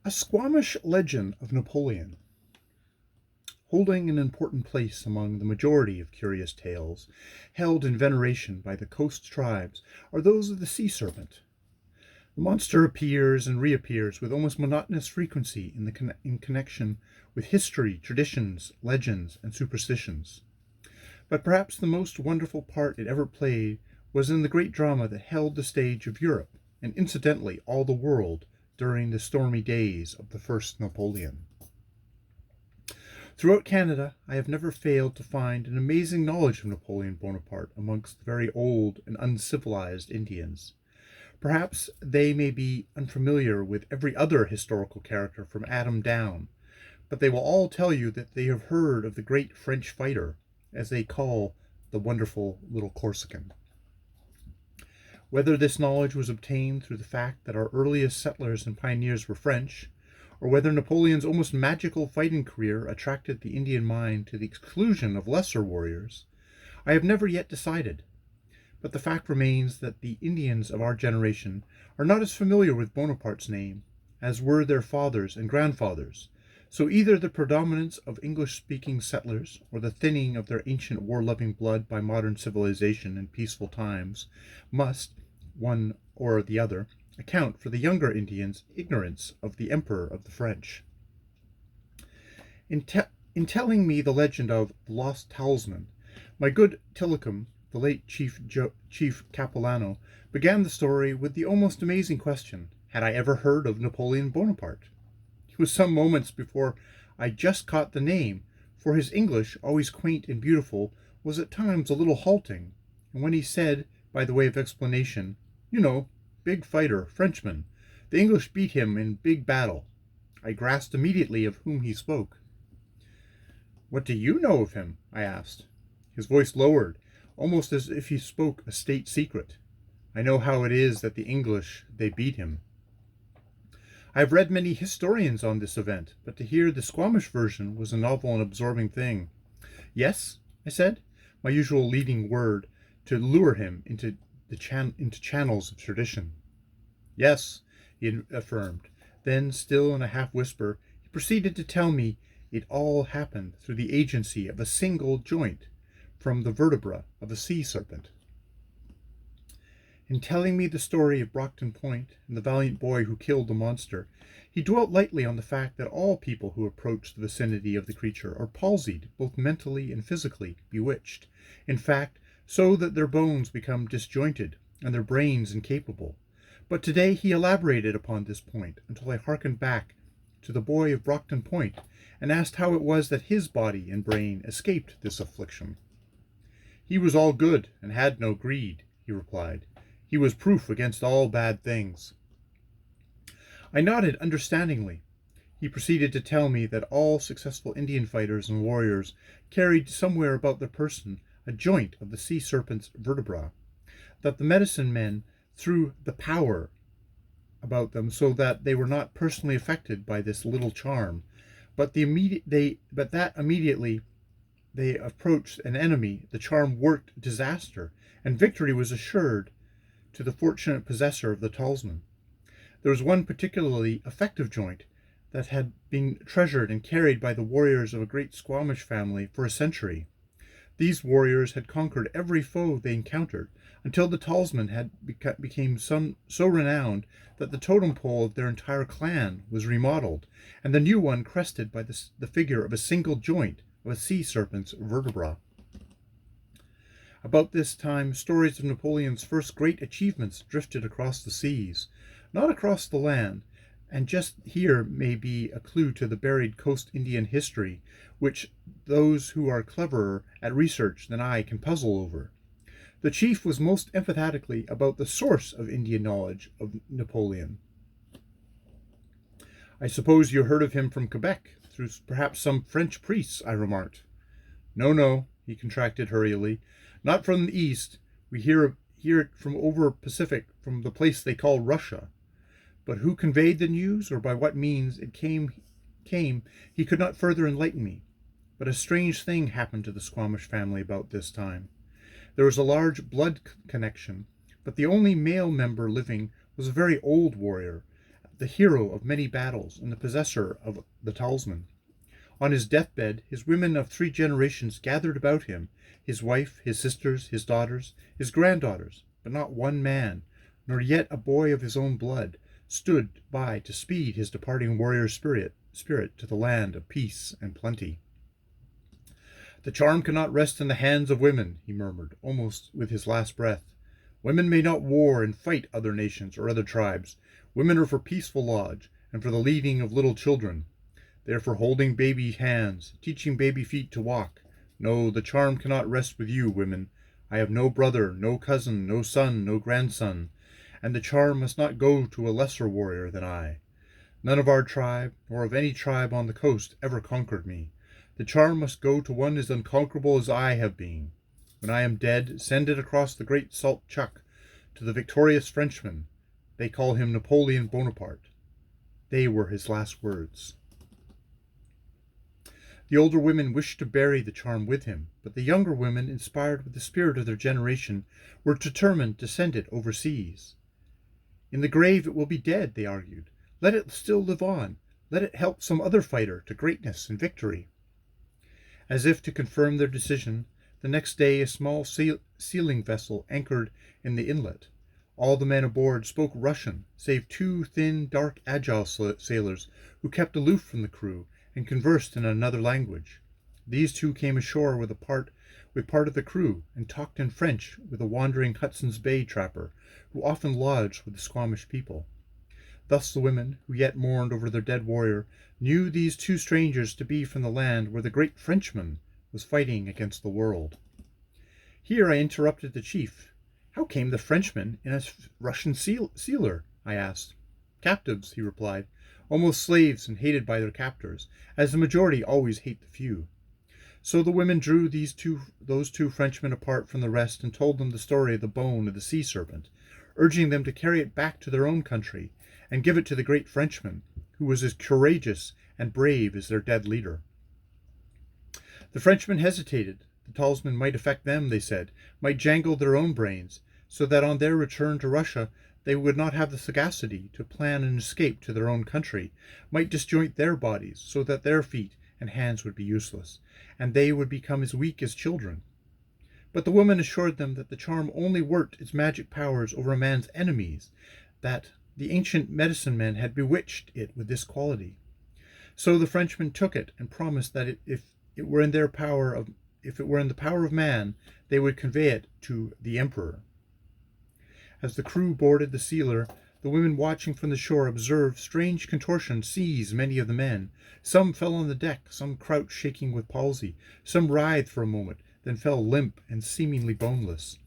A Squamish legend of Napoleon, holding an important place among the majority of curious tales held in veneration by the coast tribes, are those of the sea serpent. The monster appears and reappears with almost monotonous frequency in connection with history, traditions, legends, and superstitions. But perhaps the most wonderful part it ever played was in the great drama that held the stage of Europe, and incidentally all the world, during the stormy days of the first Napoleon. Throughout Canada, I have never failed to find an amazing knowledge of Napoleon Bonaparte amongst the very old and uncivilized Indians. Perhaps they may be unfamiliar with every other historical character from Adam down, but they will all tell you that they have heard of the great French fighter, as they call the wonderful little Corsican. Whether this knowledge was obtained through the fact that our earliest settlers and pioneers were French, or whether Napoleon's almost magical fighting career attracted the Indian mind to the exclusion of lesser warriors, I have never yet decided. But the fact remains that the Indians of our generation are not as familiar with Bonaparte's name as were their fathers and grandfathers, so either the predominance of English-speaking settlers or the thinning of their ancient war-loving blood by modern civilization and peaceful times must, one or the other, account for the younger Indians' ignorance of the Emperor of the French. In telling me the legend of the Lost Talisman, my good Tillicum, the late Chief Capilano, began the story with the almost amazing question, had I ever heard of Napoleon Bonaparte? It was some moments before I just caught the name, for his English, always quaint and beautiful, was at times a little halting, and when he said, by the way of explanation, "You know, big fighter, Frenchman. The English beat him in big battle," I grasped immediately of whom he spoke. "What do you know of him?" I asked. His voice lowered, almost as if he spoke a state secret. "I know how it is that the English, they beat him." I have read many historians on this event, but to hear the Sqmsh version was a novel and absorbing thing. "Yes," I said, my usual leading word to lure him into channels of tradition. "Yes," he affirmed. Then, still in a half-whisper, he proceeded to tell me it all happened through the agency of a single joint from the vertebra of a sea serpent. In telling me the story of Brockton Point and the valiant boy who killed the monster, he dwelt lightly on the fact that all people who approach the vicinity of the creature are palsied, both mentally and physically, bewitched, in fact, so that their bones become disjointed and their brains incapable. But today he elaborated upon this point until I hearkened back to the boy of Brockton Point and asked how it was that his body and brain escaped this affliction. "He was all good and had no greed," he replied. "He was proof against all bad things." I nodded understandingly. He proceeded to tell me that all successful Indian fighters and warriors carried somewhere about their person a joint of the sea serpent's vertebra, that the medicine men threw the power about them so that they were not personally affected by this little charm, but that immediately they approached an enemy, the charm worked disaster, and victory was assured to the fortunate possessor of the talisman. There was one particularly effective joint that had been treasured and carried by the warriors of a great Sqmsh family for a century. These warriors had conquered every foe they encountered, until the talisman had became so renowned that the totem pole of their entire clan was remodeled, and the new one crested by the figure of a single joint of a sea serpent's vertebra. About this time, stories of Napoleon's first great achievements drifted across the seas, not across the land, and just here may be a clue to the buried coast Indian history, which those who are cleverer at research than I can puzzle over. The chief was most emphatically about the source of Indian knowledge of Napoleon. "I suppose you heard of him from Quebec, through perhaps some French priests," I remarked. No," he contracted hurriedly. "Not from the east. We hear it from over Pacific, from the place they call Russia. But who conveyed the news, or by what means it came, he could not further enlighten me. But a strange thing happened to the Sqmsh family about this time. There was a large blood connection, but the only male member living was a very old warrior, the hero of many battles and the possessor of the talisman. On his deathbed, his women of 3 generations gathered about him, his wife, his sisters, his daughters, his granddaughters, but not one man, nor yet a boy of his own blood, stood by to speed his departing warrior spirit to the land of peace and plenty. The charm cannot rest in the hands of women, he murmured, almost with his last breath. Women may not war and fight other nations or other tribes. Women are for peaceful lodge and for the leading of little children. They are for holding baby hands, teaching baby feet to walk. No, the charm cannot rest with you, women. I have no brother, no cousin, no son, no grandson, and the charm must not go to a lesser warrior than I. None of our tribe, nor of any tribe on the coast, ever conquered me. The charm must go to one as unconquerable as I have been. When I am dead, send it across the great salt chuck to the victorious Frenchman. They call him Napoleon Bonaparte. They were his last words. The older women wished to bury the charm with him, but the younger women, inspired with the spirit of their generation, were determined to send it overseas. In the grave it will be dead, they argued. Let it still live on. Let it help some other fighter to greatness and victory. As if to confirm their decision, the next day a small sealing vessel anchored in the inlet. All the men aboard spoke Russian, save 2 thin, dark, agile sailors who kept aloof from the crew and conversed in another language. These 2 came ashore with part of the crew and talked in French with a wandering Hudson's Bay trapper who often lodged with the Sqmsh people. Thus the women, who yet mourned over their dead warrior, knew these 2 strangers to be from the land where the great Frenchman was fighting against the world. Here I interrupted the chief. How came the Frenchman in a Russian sealer? I asked. Captives, he replied, almost slaves and hated by their captors, as the majority always hate the few. So the women drew those two Frenchmen apart from the rest and told them the story of the bone of the sea serpent, urging them to carry it back to their own country and give it to the great Frenchman, who was as courageous and brave as their dead leader. The Frenchmen hesitated. The talisman might affect them, they said, might jangle their own brains, so that on their return to Russia they would not have the sagacity to plan an escape to their own country, might disjoint their bodies so that their feet and hands would be useless, and they would become as weak as children. But the woman assured them that the charm only worked its magic powers over a man's enemies, that the ancient medicine men had bewitched it with this quality. So the Frenchmen took it and promised that if it were in the power of man, they would convey it to the emperor. As the crew boarded the sealer, the women watching from the shore observed strange contortions seize many of the men. Some fell on the deck, some crouched shaking with palsy, some writhed for a moment, then fell limp and seemingly boneless.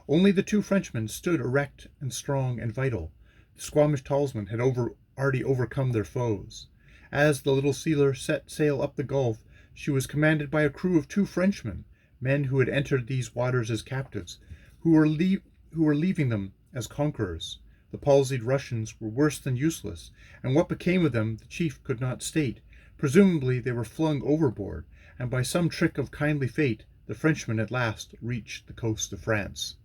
Only the 2 Frenchmen stood erect and strong and vital. The Sqmsh talisman had already overcome their foes. As the little sealer set sail up the gulf, she was commanded by a crew of 2 Frenchmen, men who had entered these waters as captives, who were leaving them as conquerors. The palsied Russians were worse than useless, and what became of them the chief could not state. Presumably they were flung overboard, and by some trick of kindly fate the Frenchmen at last reached the coast of France.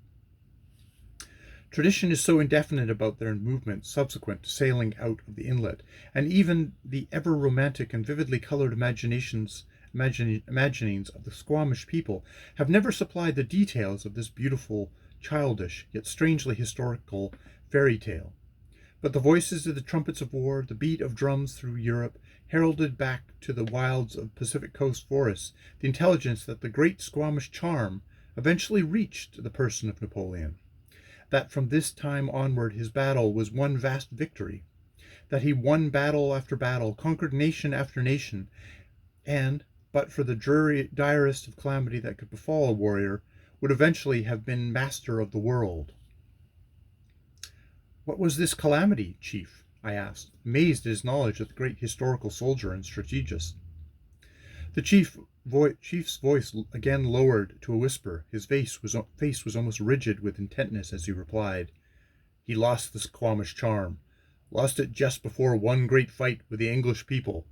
Tradition is so indefinite about their movements subsequent to sailing out of the inlet, and even the ever romantic and vividly colored imaginings of the Sqmsh people have never supplied the details of this beautiful, childish, yet strangely historical fairy tale. But the voices of the trumpets of war, the beat of drums through Europe, heralded back to the wilds of Pacific coast forests the intelligence that the great Sqmsh charm eventually reached the person of Napoleon, that from this time onward his battle was one vast victory, that he won battle after battle, conquered nation after nation, and, but for the direst of calamity that could befall a warrior, would eventually have been master of the world. What was this calamity, chief? I asked, amazed at his knowledge of the great historical soldier and strategist. The chief's voice again lowered to a whisper. His face was almost rigid with intentness as he replied. He lost the Sqmsh charm, lost it just before one great fight with the English people.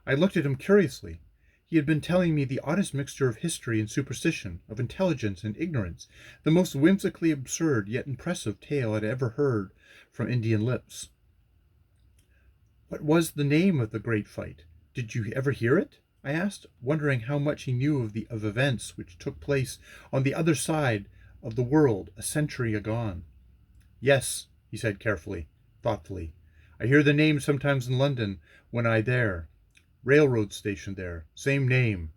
I looked at him curiously. He had been telling me the oddest mixture of history and superstition, of intelligence and ignorance, the most whimsically absurd yet impressive tale I had ever heard from Indian lips. What was the name of the great fight? Did you ever hear it? I asked, wondering how much he knew of events which took place on the other side of the world a century agone. Yes, he said carefully, thoughtfully. I hear the name sometimes in London when I there. Railroad station there. Same name.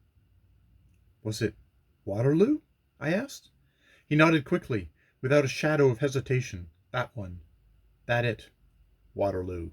Was it Waterloo? I asked. He nodded quickly, without a shadow of hesitation. That one. That it. Waterloo.